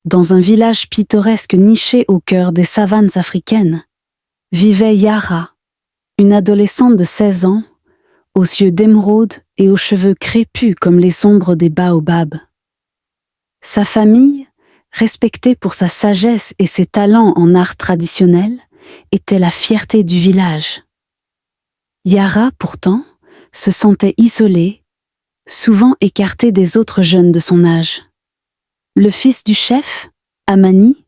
dans un village pittoresque niché au cœur des savanes africaines, vivait Yara, une adolescente de 16 ans, aux yeux d'émeraude et aux cheveux crépus comme les ombres des baobabs. Sa famille, respectée pour sa sagesse et ses talents en art traditionnel, était la fierté du village. Yara, pourtant, se sentait isolée, souvent écartée des autres jeunes de son âge. Le fils du chef, Amani,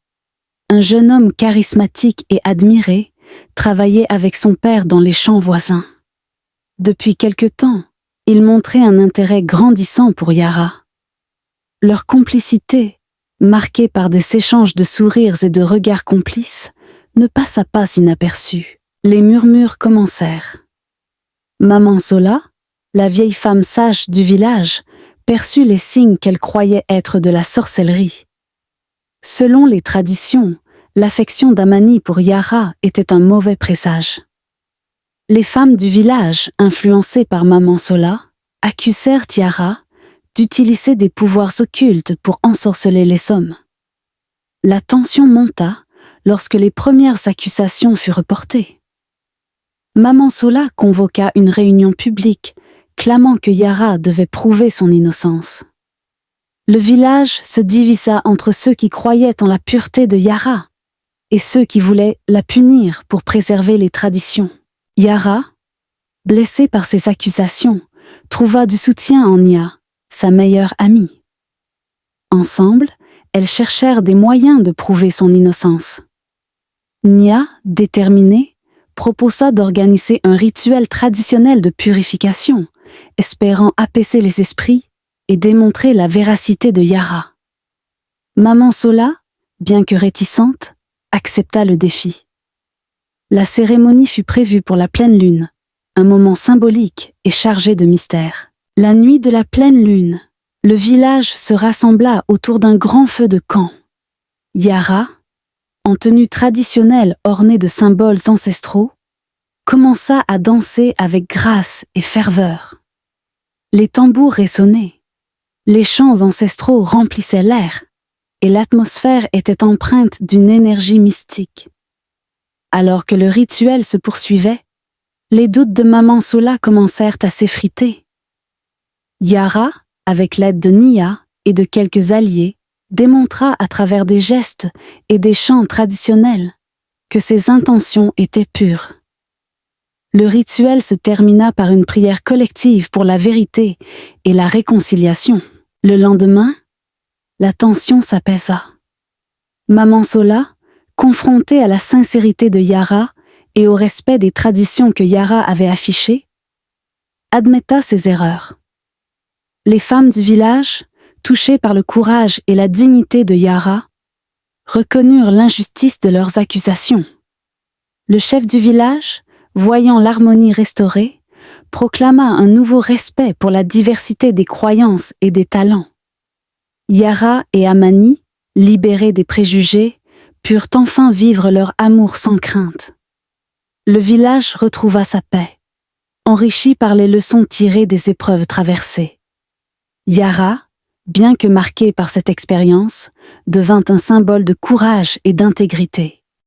un jeune homme charismatique et admiré, travaillait avec son père dans les champs voisins. Depuis quelque temps, il montrait un intérêt grandissant pour Yara. Leur complicité, marquée par des échanges de sourires et de regards complices, ne passa pas inaperçue. Les murmures commencèrent. Maman Sola, la vieille femme sage du village, perçut les signes qu'elle croyait être de la sorcellerie. Selon les traditions, l'affection d'Amani pour Yara était un mauvais présage. Les femmes du village, influencées par Maman Sola, accusèrent Yara d'utiliser des pouvoirs occultes pour ensorceler les hommes. La tension monta lorsque les premières accusations furent portées. Maman Sola convoqua une réunion publique, clamant que Yara devait prouver son innocence. Le village se divisa entre ceux qui croyaient en la pureté de Yara et ceux qui voulaient la punir pour préserver les traditions. Yara, blessée par ces accusations, trouva du soutien en Nia, sa meilleure amie. Ensemble, elles cherchèrent des moyens de prouver son innocence. Nia, déterminée, proposa d'organiser un rituel traditionnel de purification, espérant apaiser les esprits et démontrer la véracité de Yara. Maman Sola, bien que réticente, accepta le défi. La cérémonie fut prévue pour la pleine lune, un moment symbolique et chargé de mystère. La nuit de la pleine lune, le village se rassembla autour d'un grand feu de camp. Yara, en tenue traditionnelle ornée de symboles ancestraux, commença à danser avec grâce et ferveur. Les tambours résonnaient, les chants ancestraux remplissaient l'air, et l'atmosphère était empreinte d'une énergie mystique. Alors que le rituel se poursuivait, les doutes de Maman Sola commencèrent à s'effriter. Yara, avec l'aide de Nia et de quelques alliés, démontra à travers des gestes et des chants traditionnels que ses intentions étaient pures. Le rituel se termina par une prière collective pour la vérité et la réconciliation. Le lendemain, la tension s'apaisa. Maman Sola, confrontée à la sincérité de Yara et au respect des traditions que Yara avait affichées, admetta ses erreurs. Les femmes du village, touchées par le courage et la dignité de Yara, reconnurent l'injustice de leurs accusations. Le chef du village, voyant l'harmonie restaurée, proclama un nouveau respect pour la diversité des croyances et des talents. Yara et Amani, libérés des préjugés, purent enfin vivre leur amour sans crainte. Le village retrouva sa paix, enrichi par les leçons tirées des épreuves traversées. Yara, bien que marquée par cette expérience, devint un symbole de courage et d'intégrité.